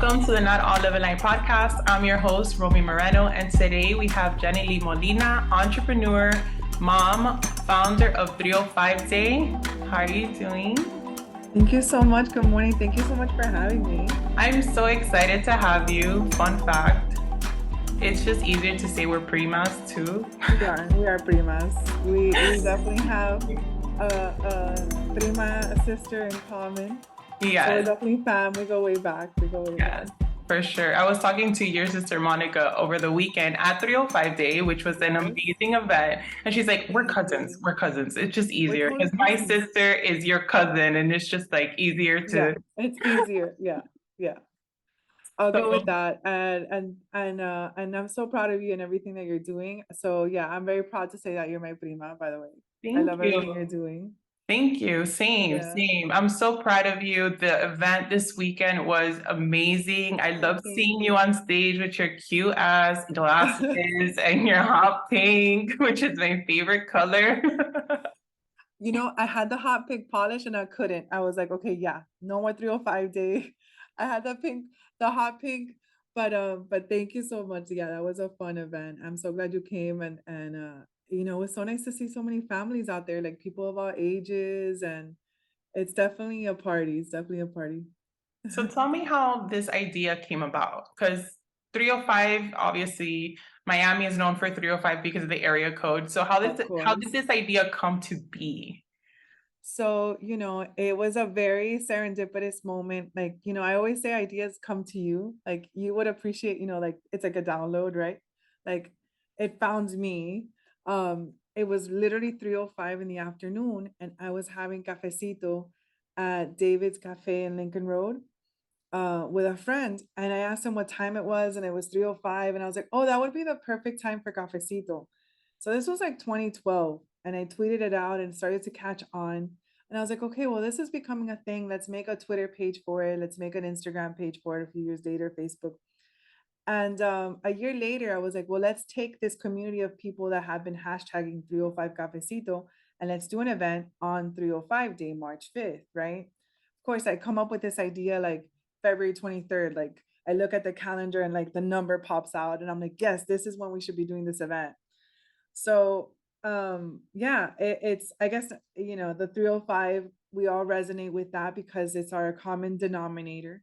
welcome to the Not All Live Life podcast. I'm your host, Romy Moreno, and today we have JennyLee Molina, entrepreneur, mom, founder of 305 Day. How are you doing? Thank you so much. Good morning. Thank you so much for having me. I'm so excited to have you. Fun fact, it's just easier to say we're primas too. We are primas. We definitely have a prima, a sister in common. Yes. So we're definitely fam. We go way back. Yes, for sure. I was talking to your sister Monica over the weekend at 305 Day, which was an amazing event. And she's like, we're cousins. We're cousins. It's just easier because my sister is your cousin and it's just like easier to. Yeah, it's easier. Yeah. I'll go with that. And I'm so proud of you and everything that you're doing. So yeah, I'm very proud to say that you're my prima, by the way. I love everything you're doing. Thank you. Same. I'm so proud of you. The event this weekend was amazing. I love seeing you on stage with your cute ass glasses and your hot pink, which is my favorite color. You know, I had the hot pink polish and I couldn't. I was like, okay, yeah, no more 305 Day. I had the hot pink, but thank you so much. Yeah, that was a fun event. I'm so glad you came and you know, it's so nice to see so many families out there, like people of all ages, and it's definitely a party. It's definitely a party. So tell me how this idea came about, because 305, obviously, Miami is known for 305 because of the area code. So how did this idea come to be? So, you know, it was a very serendipitous moment. Like, you know, I always say ideas come to you. Like, you would appreciate, you know, like it's like a download, right? Like, it found me. It was literally 3:05 in the afternoon, and I was having cafecito at David's Cafe in Lincoln Road with a friend. And I asked him what time it was, and it was 3:05. And I was like, oh, that would be the perfect time for cafecito. So this was like 2012. And I tweeted it out and started to catch on. And I was like, okay, well, this is becoming a thing. Let's make a Twitter page for it. Let's make an Instagram page for it a few years later, Facebook. And a year later, I was like, well, let's take this community of people that have been hashtagging 305 Cafecito and let's do an event on 305 Day, March 5th, right? Of course, I come up with this idea like February 23rd. Like I look at the calendar and like the number pops out and I'm like, yes, this is when we should be doing this event. So yeah, it's, I guess, you know, the 305, we all resonate with that because it's our common denominator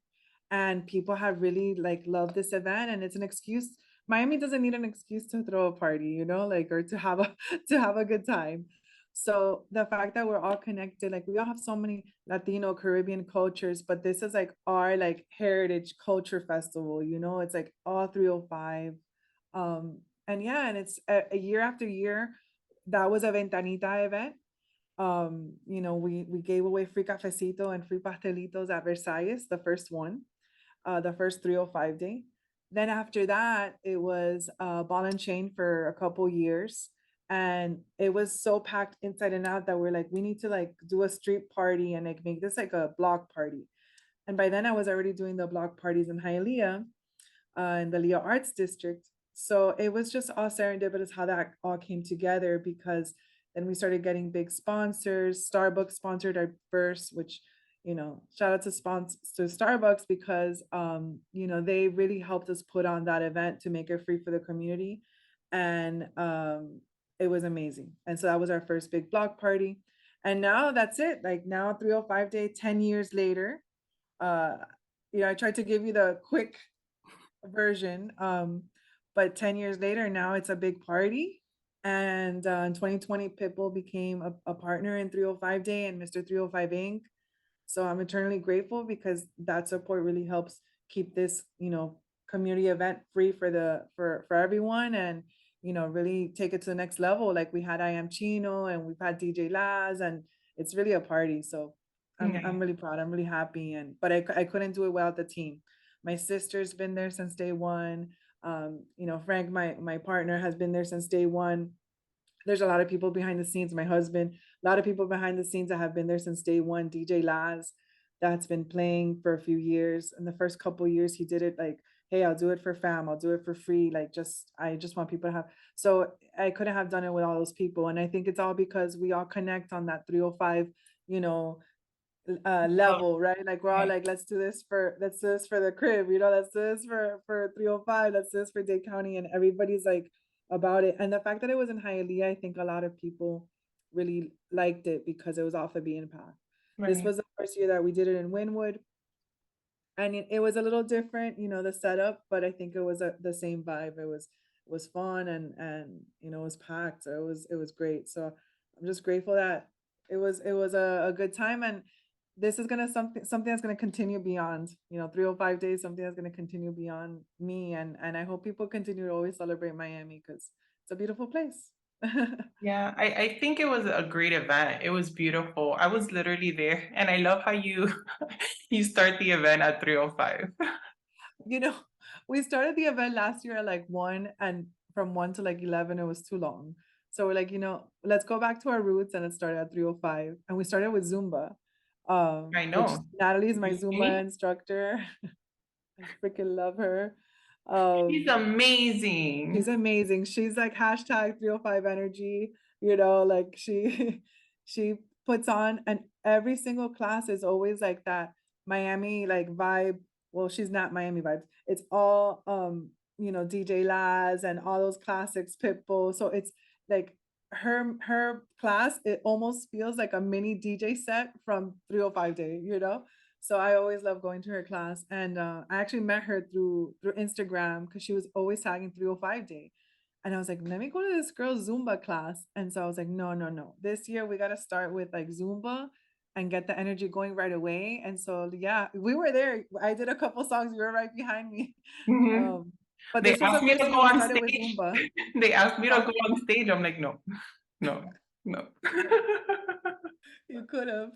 and people have really like loved this event, and it's an excuse. Miami doesn't need an excuse to throw a party, you know, like, or to have a to have a good time. So the fact that we're all connected, like we all have so many Latino Caribbean cultures, but this is like our like heritage culture festival, you know, it's like all 305. And yeah, and it's a year after year. That was a Ventanita event. You know, we gave away free cafecito and free pastelitos at Versailles, the first one, the first 305 Day. Then after that, it was ball and chain for a couple years. And it was so packed inside and out that we're like, we need to like do a street party and like make this like a block party. And by then I was already doing the block parties in Hialeah, in the Leo Arts District. So it was just all serendipitous how that all came together, because then we started getting big sponsors. Starbucks sponsored our first, which, you know, shout out to Starbucks because you know, they really helped us put on that event to make it free for the community. And it was amazing. And so that was our first big block party. And now that's it. Like now 305 Day, 10 years later. You know, I tried to give you the quick version. But 10 years later, now it's a big party. And in 2020, Pitbull became a partner in 305 Day and Mr. 305 Inc. So I'm eternally grateful because that support really helps keep this, you know, community event free for everyone, and, you know, really take it to the next level. Like we had I Am Chino and we've had DJ Laz, and it's really a party. So I'm really proud. I'm really happy. But I couldn't do it without the team. My sister's been there since day one. You know, Frank, my partner, has been there since day one. There's a lot of people behind the scenes. My husband, a lot of people behind the scenes that have been there since day one. DJ Laz, that's been playing for a few years. In the first couple of years, he did it like, hey, I'll do it for fam. I'll do it for free. Like, I just want people to have. So I couldn't have done it with all those people. And I think it's all because we all connect on that 305, you know, Love level, right? Like we're all it. like, let's do this for the crib, you know, let's do this for 305, let's do this for Dade County, and everybody's like about it. And the fact that it was in Hialeah, I think a lot of people really liked it because it was off the beaten path. This Right. was the first year that we did it in Wynwood, and it was a little different, you know, the setup, but I think it was the same vibe. It was fun, and you know, it was packed, so it was great. So I'm just grateful that it was a good time, and this is gonna something that's gonna continue beyond, you know, 305 days, something that's gonna continue beyond me, and I hope people continue to always celebrate Miami because it's a beautiful place. Yeah, I think it was a great event. It was beautiful. I was literally there, and I love how you you start the event at 3:05. You know, we started the event last year at like 1, and from 1 to like 11, it was too long. So we're like, you know, let's go back to our roots, and it started at 3:05. And we started with Zumba, I which know. Natalie is my You Zumba see? instructor. I freaking love her. She's Um, She's amazing. amazing. She's like hashtag 305 energy, you know, like she she puts on, and every single class is always like that Miami like vibe. Well, she's not Miami vibes. It's all you know, DJ Laz and all those classics, Pitbull. So it's like her class, it almost feels like a mini DJ set from 305 Day, you know? So I always love going to her class, and I actually met her through Instagram because she was always tagging 305 Day, and I was like, let me go to this girl's Zumba class. And so I was like, no, no, no. This year we got to start with like Zumba and get the energy going right away. And so yeah, we were there. I did a couple songs. You were right behind me. Mhm. Um, but They this was asked the me to first go year we on started with stage. Zumba. They asked me to Huh? go on stage. I'm like, no, no, no. You could have.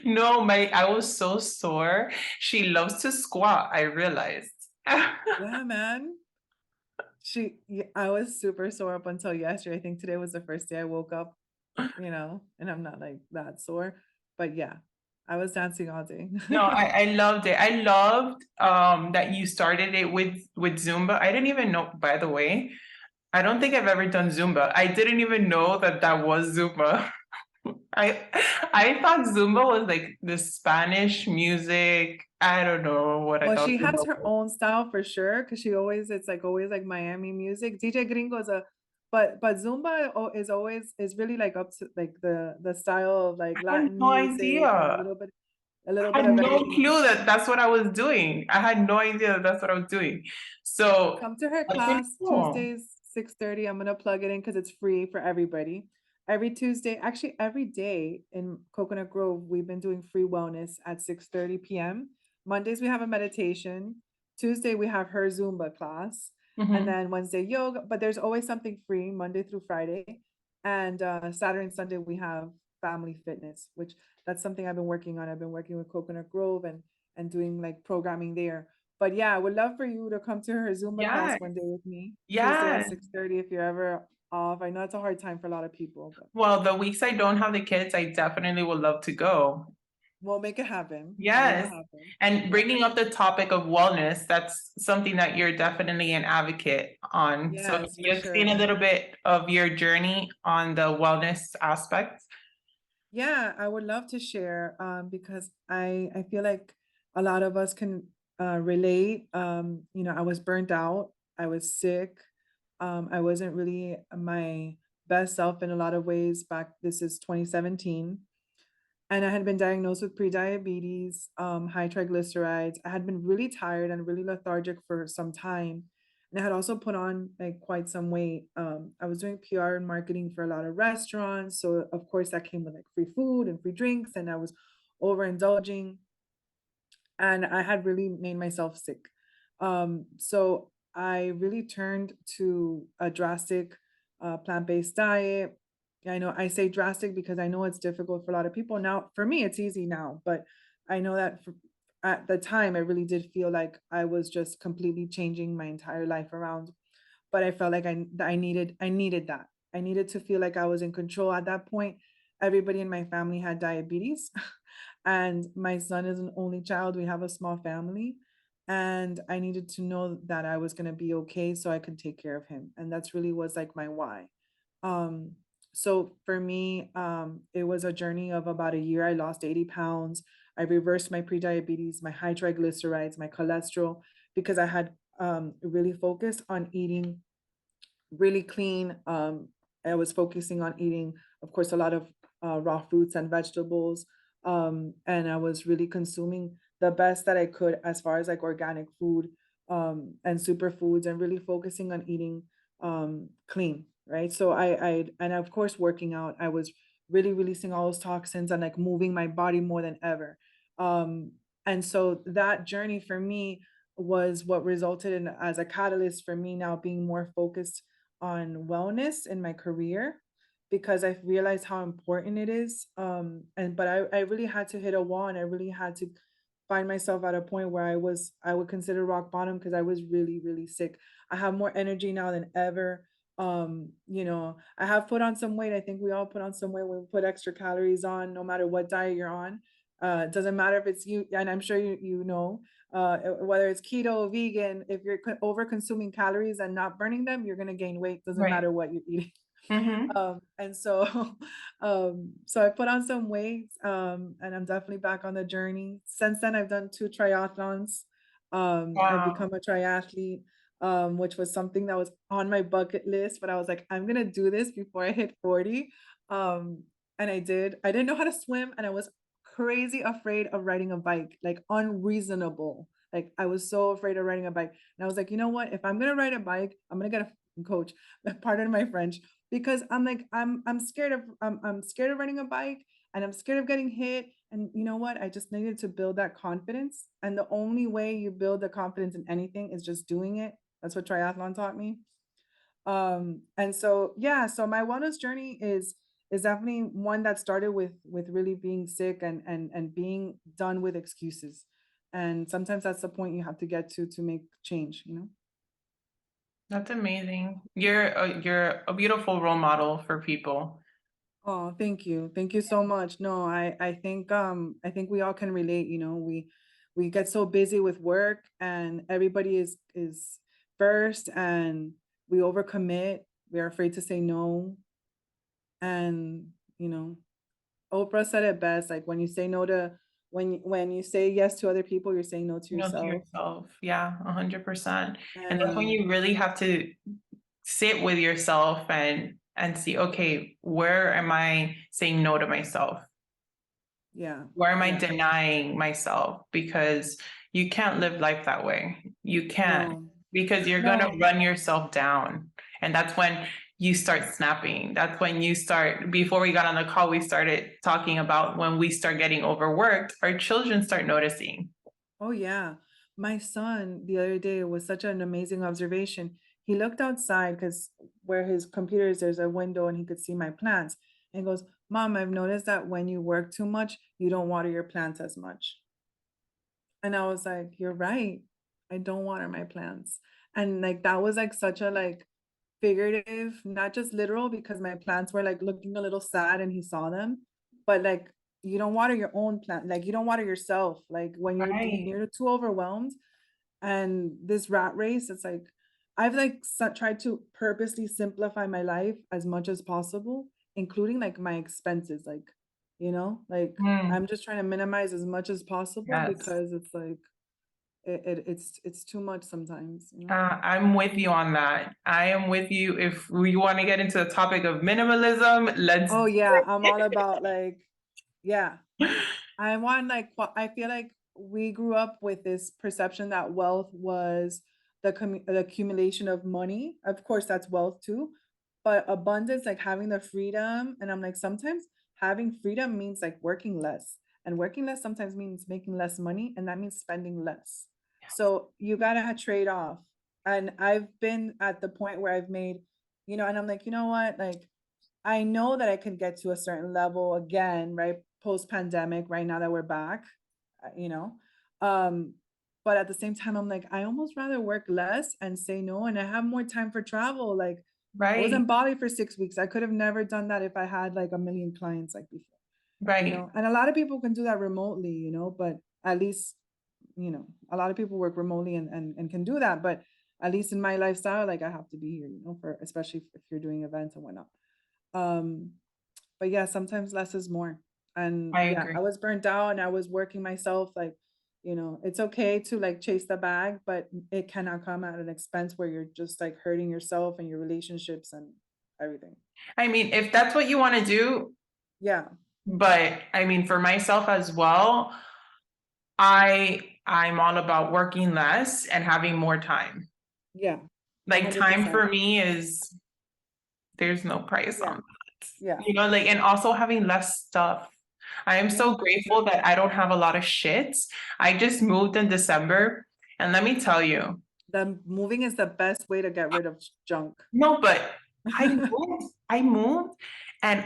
No, I was so sore. She loves to squat, I realized. Yeah, man. Yeah, I was super sore up until yesterday. I think today was the first day I woke up, you know, and I'm not like that sore. But yeah, I was dancing all day. No, I loved it. I loved that you started it with Zumba. I didn't even know, by the way, I don't think I've ever done Zumba. I didn't even know that that was Zumba. I I thought Zumba was like the Spanish music. I don't know what I Well, thought she has Zumba her was. own style for sure, because she always it's like always like Miami music. DJ Gringo is a but Zumba is really like up to like the style of like I had Latin no music and idea. a little I bit had of no everything. clue that that's what I was doing. I had no idea that that's what I was doing. So Come to her that's pretty class cool. Tuesdays 6:30. I'm gonna plug it in because it's free for everybody. Every Tuesday, actually every day in Coconut Grove, we've been doing free wellness at 6:30 p.m. Mondays we have a meditation. Tuesday we have her Zumba class, and Mhm. then Wednesday yoga. But there's always something free Monday through Friday, and Saturday and Sunday we have family fitness, which that's something I've been working on. I've been working with Coconut Grove and doing like programming there. But yeah, I would love for you to come to her Zumba class Yes, one day with me, Tuesday at yes. 6:30 if you're ever off. I know it's a hard time for a lot of people, but Well, the weeks I don't have the kids, I definitely would love to go. we'll make it happen. We'll make it Yes. happen. And Yeah. bringing up the topic of wellness, that's something that you're definitely an advocate on. So can Yes, for you explain a sure. little bit of your journey on the wellness aspect? Yeah, I would love to share because I feel like a lot of us can relate. You know, I was burnt out. I was sick. I wasn't really my best self in a lot of ways back. This is 2017. And I had been diagnosed with prediabetes, high triglycerides. I had been really tired and really lethargic for some time. And I had also put on like quite some weight. I was doing PR and marketing for a lot of restaurants. So of course that came with like free food and free drinks. And I was overindulging, and I had really made myself sick. So I really turned to a drastic plant-based diet. I know I say drastic because I know it's difficult for a lot of people. Now, for me, it's easy now, but I know that at the time, I really did feel like I was just completely changing my entire life around. But I felt like I needed that. I needed to feel like I was in control. At that point, everybody in my family had diabetes. And my son is an only child. We have a small family. And I needed to know that I was going to be okay so I could take care of him. And that's really was like my why. Um, So for me, it was a journey of about a year. I lost 80 pounds. I reversed my prediabetes, my high triglycerides, my cholesterol, because I had really focused on eating really clean. I was focusing on eating, of course, a lot of raw fruits and vegetables. And I was really consuming the best that I could as far as like organic food and superfoods, and really focusing on eating clean, right? So and of course, working out, I was really releasing all those toxins and like moving my body more than ever. Um, and so that journey for me was what resulted in as a catalyst for me now being more focused on wellness in my career, because I've realized how important it is. And but I really had to hit a wall, and I really had to find myself at a point where I would consider rock bottom, because I was really, really sick. I have more energy now than ever. I have put on some weight. I think we all put on some weight when we put extra calories on, no matter what diet you're on. It doesn't matter if it's you, and I'm sure you know, whether it's keto, vegan, if you're over consuming calories and not burning them, you're going to gain weight. Doesn't Right. matter what you're eating. Mm-hmm. And so, so I put on some weight, and I'm definitely back on the journey. Since then, I've done 2 triathlons. I've Wow. become a triathlete, which was something that was on my bucket list, but I was like, I'm gonna do this before I hit 40. Um, and I did. I didn't know how to swim, and I was crazy afraid of riding a bike, like unreasonable. Like I was so afraid of riding a bike. And I was like, you know what? If I'm gonna ride a bike, I'm gonna get a coach. Pardon my French, because I'm like I'm scared of I'm scared of riding a bike, and I'm scared of getting hit. And you know what? I just needed to build that confidence. And the only way you build the confidence in anything is just doing it. That's what triathlon taught me. And so yeah, so my wellness journey is definitely one that started with really being sick and being done with excuses. And sometimes that's the point you have to get to make change, you know? That's amazing. You're a beautiful role model for people. Oh, thank you. Thank you so much. No, I think we all can relate, you know. We get so busy with work, and everybody is first, and we overcommit. We're afraid to say no. And, you know, Oprah said it best, like when you say no to when you say yes to other people, you're saying no to You know, to yourself. yourself. Yeah, 100%. And that's when And you really have to sit with yourself and see, okay, where am I saying no to myself? yeah, Where am I yeah. denying myself? Because you can't live life that way. You can't, No. because you're going to No. run yourself down. And that's when you start snapping. That's when you start, before we got on the call, we started talking about when we start getting overworked, our children start noticing. Oh, yeah. My son the other day was such an amazing observation. He looked outside because where his computer is, there's a window and he could see my plants. And he goes, Mom, I've noticed that when you work too much, you don't water your plants as much. And I was like, you're right. I don't water my plants. And like that was like such a like figurative, not just literal, because my plants were like looking a little sad and he saw them, but like you don't water your own plant, like you don't water yourself. Like when Right. you're too overwhelmed, and this rat race, it's like I've like tried to purposely simplify my life as much as possible, including like my expenses, like, you know, like Mm, I'm just trying to minimize as much as possible, yes. because it's like it's too much sometimes, you know. I'm with you on that. I am with you. If we want to get into the topic of minimalism, let's Oh do yeah, I'm all it. about like, yeah, I want like I feel like we grew up with this perception that wealth was the accumulation of money. Of course, that's wealth too, but abundance, like having the freedom. And I'm like, sometimes having freedom means like working less, and working less sometimes means making less money, and that means spending less. So you gotta trade off. And I've been at the point where I've made, you know, and I'm like, you know what, like I know that I can get to a certain level again, right? Post pandemic, right now that we're back, you know. Um, but at the same time, I'm like, I almost rather work less and say no, and I have more time for travel. Like, I was Right, in Bali for 6 weeks. I could have never done that if I had like a million clients like before, you right, know. And a lot of people can do that remotely, you know, but at least, you know, a lot of people work remotely and can do that. But at least in my lifestyle, like I have to be here, you know, for especially if you're doing events and whatnot. Um, but yeah, sometimes less is more. And I yeah, I agree. was burnt out and I was working myself like, it's okay to like chase the bag, but it cannot come at an expense where you're just like hurting yourself and your relationships and everything. I mean, if that's what you want to do, Yeah. but I mean, for myself as well, I'm all about working less and having more time. Yeah. Like time 100%. for me is there's no price on Yeah. that. Yeah. Like and also having less stuff. I am Yeah. so grateful that I don't have a lot of shit. I just moved in December, and let me tell you, The moving is the best way to get rid of junk. no, but I moved and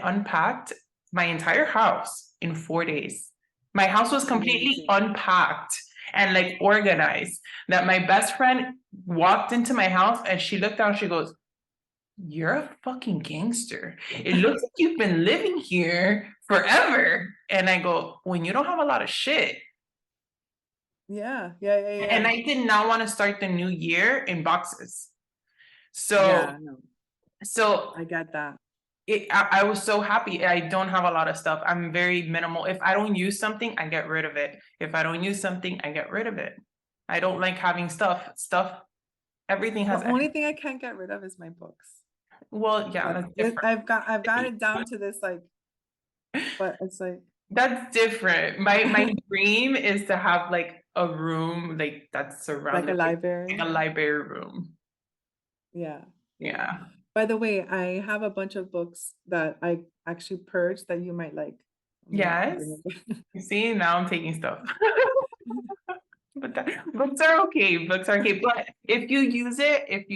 unpacked my entire house in 4 days. My house was completely Amazing. unpacked and like organized. That my best friend walked into my house and she looked down, she goes, "You're a fucking gangster. It looks like you've been living here forever." And I go, "When you don't have a lot of shit." Yeah. Yeah. Yeah. And Yeah. I did not want to start the new year in boxes. So Yeah. No, so I get that. I was so happy. I don't have a lot of stuff. I'm very minimal. If I don't use something, I get rid of it. If I don't use something, I get rid of it. I don't like having stuff. Everything The has, only thing I can't get rid of is my books. well, yeah, Like that's different. I've got it down to this like, but it's like That's different. My dream is to have like a room like that's like a surrounded like library. a library room. Yeah. Yeah. Yeah. By the way, I have a bunch of books that I actually purged that you might like. I'm gonna Yes. bring them. You see, now I'm taking stuff. But books are okay. Books are okay. But if you use it, if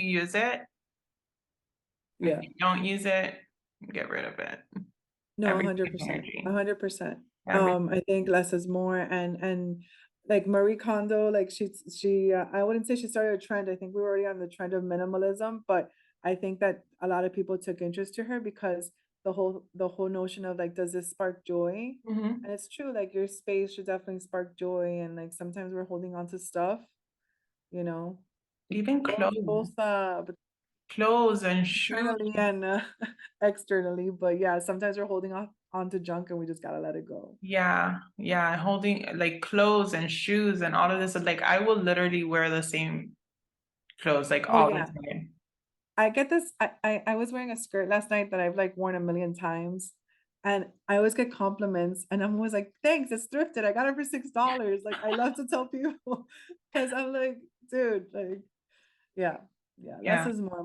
Yeah. you don't use it, get rid of it. No, Everything is 100%. energy. 100%. Everything. I think less is more, and like Marie Kondo, like I wouldn't say she started a trend. I think we were already on the trend of minimalism, but I think that a lot of people took interest to her because the whole notion of like, does this spark joy? Mhm. And it's true, like your space should definitely spark joy, and like sometimes we're holding on to stuff, you know, Even both clothes and shoes. internally and externally. But yeah, sometimes we're holding off onto junk and we just gotta let it go. Yeah, yeah, holding like clothes and shoes and all of this. Like I will literally wear the same clothes like Oh all the yeah. time. I get this. I was wearing a skirt last night that I've like worn a million times. And I always get compliments and I'm always like, thanks, it's thrifted. I got it for $6. Like I love to tell people because I'm like, dude, like, yeah, yeah, less Yeah, is more,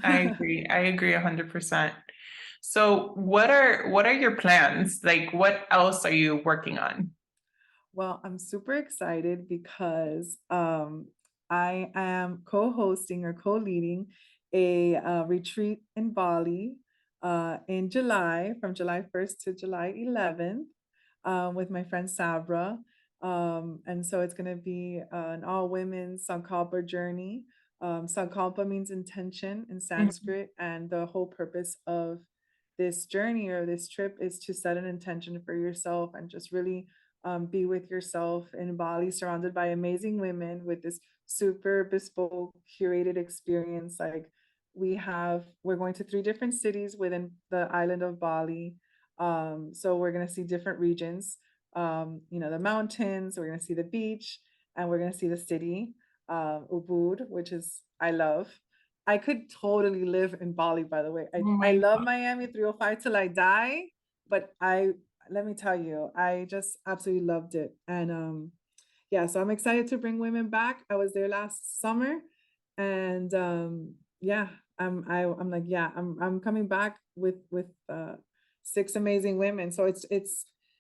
I man. agree. I agree 100%. So what are your plans? Like what else are you working on? Well, I'm super excited because I am co-hosting or co-leading a retreat in Bali in July, from July 1st to July 11th, with my friend Sabra. And so it's going to be an all-women Sankalpa journey. Sankalpa means intention in Mhm. Sanskrit, and the whole purpose of this journey or this trip is to set an intention for yourself and just really be with yourself in Bali, surrounded by amazing women with this super bespoke, curated experience. Like we're going to three different cities within the island of Bali. So we're going to see different regions. The mountains. We're going to see the beach, and we're going to see the city, Ubud, which is I love. I could totally live in Bali, by the way. Oh I my love God. Miami 305 till I die, but let me tell you, I just absolutely loved it. And yeah, so I'm excited to bring women back. I was there last summer and yeah, I'm like, yeah, I'm coming back with six amazing women. So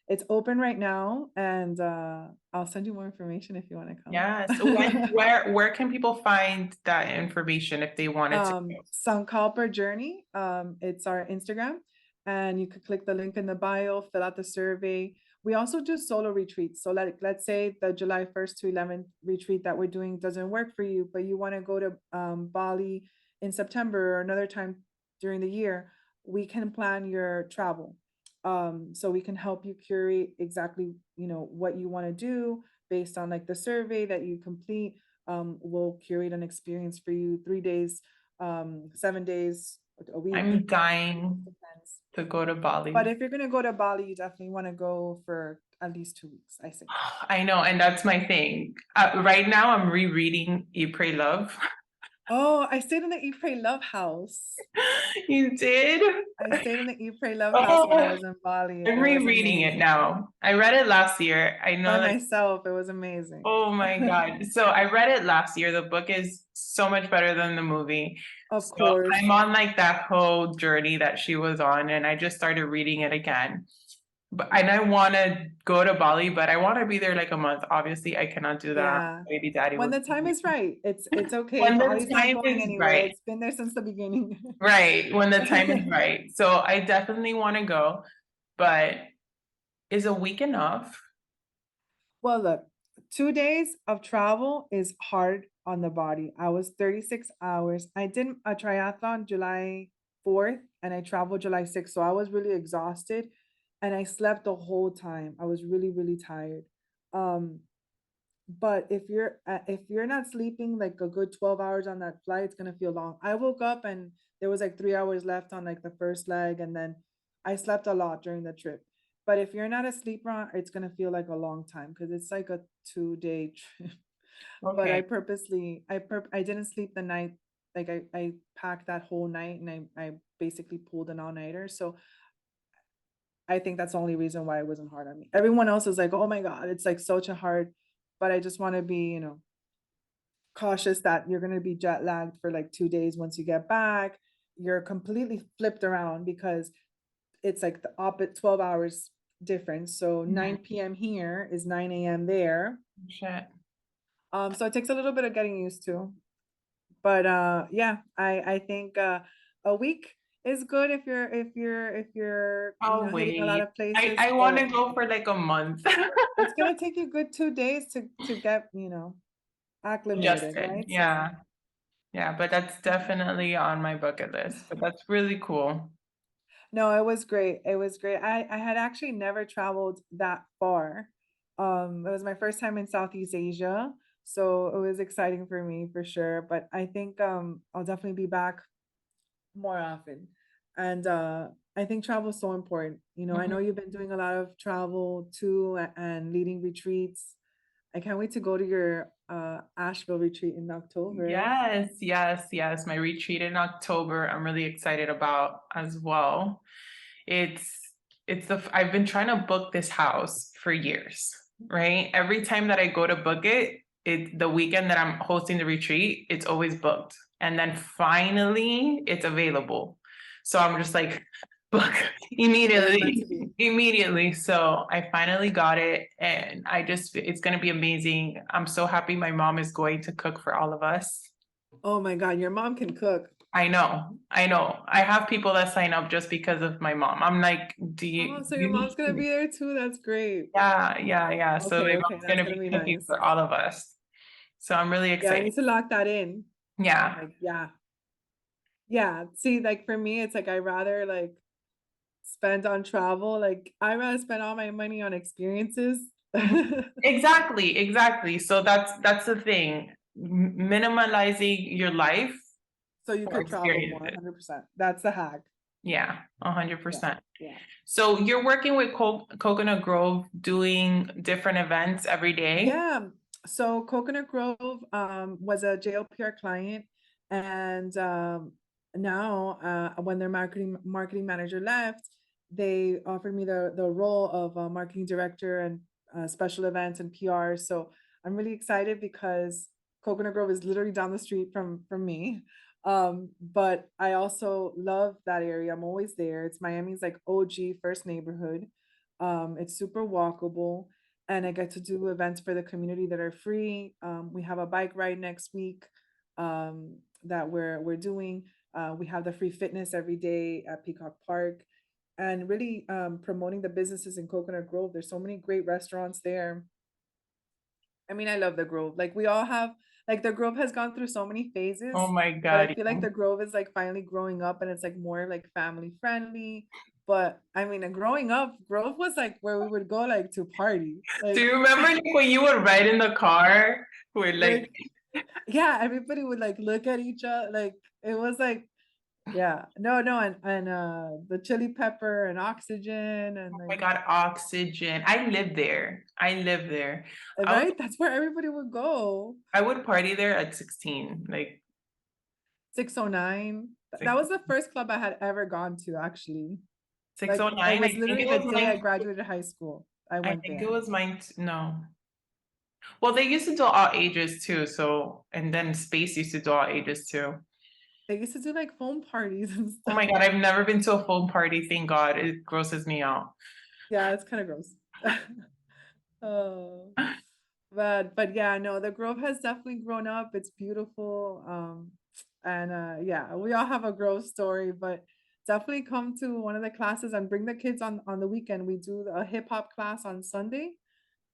it's open right now and I'll send you more information if you want to Yes. When come. where can people find that information if they wanted to go? Sankalpa Journey. It's our Instagram, and you could click the link in the bio, fill out the survey. We also do solo retreats. So let's say the July 1st to 11th retreat that we're doing doesn't work for you, but you want to go to Bali in September or another time during the year, we can plan your travel. So we can help you curate exactly, what you want to do based on like the survey that you complete. We'll curate an experience for you, 3 days, 7 days, a week. I'm dying Depends. to go to Bali. But if you're gonna go to Bali, you definitely want to go for at least 2 weeks, I say. I know, and that's my thing. Right now, I'm rereading Eat, Pray, Love. Oh, I stayed in the Eat, Pray, Love house. You did? I stayed in the Eat, Pray, Love house when I Oh, was in Bali. I'm It was rereading it amazing. now. I read it last year. I By know that. myself, it was amazing. Oh my God. So I read it last year. The book is so much better than the movie. Of So I'm course. on like that whole journey that she was on, and I just started reading it again. But and I want to go to Bali, but I want to be there like a month. Obviously, I cannot do that. Yeah. Maybe daddy When will. the time is right, it's okay. When the Bali's not time going is anywhere. right. It's been there since the beginning. Right. When the time is right. So I definitely want to go, but is a week enough? Well, look, 2 days of travel is hard on the body. I was 36 hours. I did a triathlon July 4th and I traveled July 6th. So I was really exhausted and I slept the whole time. I was really, really tired. Um, but if you're not sleeping like a good 12 hours on that flight, it's gonna feel long. I woke up and there was like 3 hours left on like the first leg, and then I slept a lot during the trip. But if you're not a sleeper, it's gonna feel like a long time because it's like a 2 day trip. But Okay. I didn't sleep the night. Like I packed that whole night and I basically pulled an all-nighter. So I think that's the only reason why it wasn't hard on me. Everyone else is like, oh my God, it's like such a hard, but I just want to be, cautious that you're going to be jet lagged for like 2 days. Once you get back, you're completely flipped around because it's like the opposite 12 hours difference. So Mhm. 9 p.m. here is 9 a.m. there. Shit. So it takes a little bit of getting used to. But yeah, I think a week is good if you're I'll hitting a lot wait. of places, I want but to go for like a month. it's gonna take you good 2 days to get, acclimated, Adjusted. right? So Yeah. Yeah, but that's definitely on my bucket list. But that's really cool. no, it was great. It was great. I had actually never traveled that far. It was my first time in Southeast Asia, so it was exciting for me for sure. But I think I'll definitely be back more often. And I think travel is so important. I know Mhm. you've been doing a lot of travel too and leading retreats. I can't wait to go to your Asheville retreat in October. Yes, yes, yes. My retreat in October, I'm really excited about as well. It's I've been trying to book this house for years, right? Every time that I go to book it, the weekend that I'm hosting the retreat, it's always booked. And then finally it's available. So I'm just like, book It was meant to immediately, be. immediately. So I finally got it and it's gonna be amazing. I'm so happy my mom is going to cook for all of us. Oh my God, your mom can cook. I know, I know. I have people that sign up just because of my mom. I'm like, Oh, so your you mom's need gonna to? be there too. That's great. Yeah, yeah, yeah. So my Okay, okay, mom's that's gonna gonna be be cooking nice. for all of us. So I'm really Yeah, I excited. need to lock that in. Yeah. Like, yeah, yeah. See, like for me, it's like I rather like spend on travel. Like I rather spend all my money on experiences. Mhm. Exactly, exactly. So that's the thing. Minimalizing your life So you for could travel more, experiences. 100%. That's the hack. Yeah, Yeah, 100%. yeah. So you're working with Coconut Grove doing different events every day? Yeah. So Coconut Grove was a JLPR client, and now when their marketing manager left, they offered me the role of marketing director and special events and PR. So I'm really excited because Coconut Grove is literally down the street from me. But I also love that area. I'm always there. It's Miami's like OG first neighborhood. It's super walkable and I get to do events for the community that are free. We have a bike ride next week that we're doing. We have the free fitness every day at Peacock Park, and really promoting the businesses in Coconut Grove. There's so many great restaurants there. I mean, I love the Grove. Like we all have, like the Grove has gone through so many Oh phases, my but I God. feel like the Grove is like finally growing up and it's like more like family friendly. But I mean, growing up, Grove was like where we would go like to party. Do Like you remember like, when you would ride in the car with like, like yeah, everybody would like look at each other. Like it was like Yeah. No, no, and the chili pepper and oxygen and Oh my like God, Oxygen. I live there. I live there. I would right? That's where everybody would go. I would party there at 16, like 609. That six was the first club I had ever gone to, actually. Like, it 609. was I think literally it the was day I mine. graduated high school. I I went think it there. was mine. No. Well, they used to do all ages too. So, and then Space used to do all ages too. They used to do like foam parties and Oh stuff. my God, I've never been to a foam party. Thank God. It grosses me out. Yeah, it's kind of gross. Oh, but yeah, no, the Grove has definitely grown up. It's beautiful. And yeah, we all have a Grove story, but definitely come to one of the classes and bring the kids on the weekend. We do a hip hop class on Sunday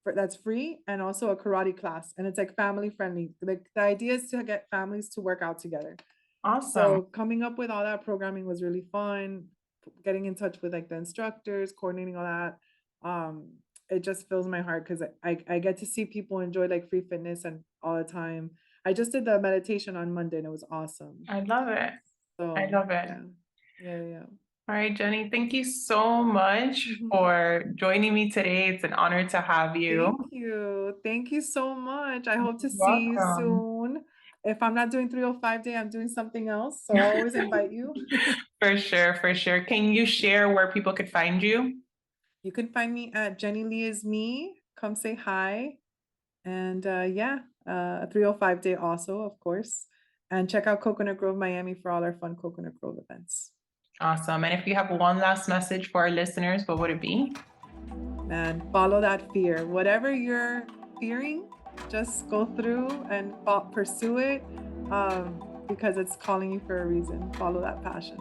that's free, and also a karate class, and it's like family friendly. Like the idea is to get families to work out together. Awesome. So coming up with all that programming was really fun. Getting in touch with like the instructors, coordinating all that. It just fills my heart because I get to see people enjoy like free fitness and all the time. I just did the meditation on Monday and it was awesome. I love it. I So love it. yeah, yeah, yeah. All right, Jenny, thank you so much Mhm. for joining me today. It's an honor to have you. Thank you. Thank you so much. I hope to You're see you welcome. soon. If I'm not doing 305 day, I'm doing something else. So I'll always invite you. For sure, for sure. Can you share where people could find you? You can find me at JennyLee is me. Come say hi. And yeah, 305 day also, of course. And check out Coconut Grove Miami for all our fun Coconut Grove events. Awesome. And if you have one last message for our listeners, what would it be? And follow that fear. Whatever you're fearing, just go through and pursue it because it's calling you for a reason. Follow that passion.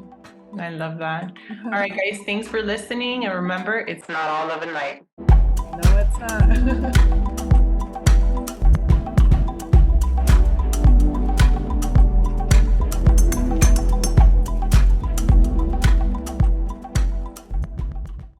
I love that. All right, guys, thanks for listening. And remember, it's not all love and light. No, it's not.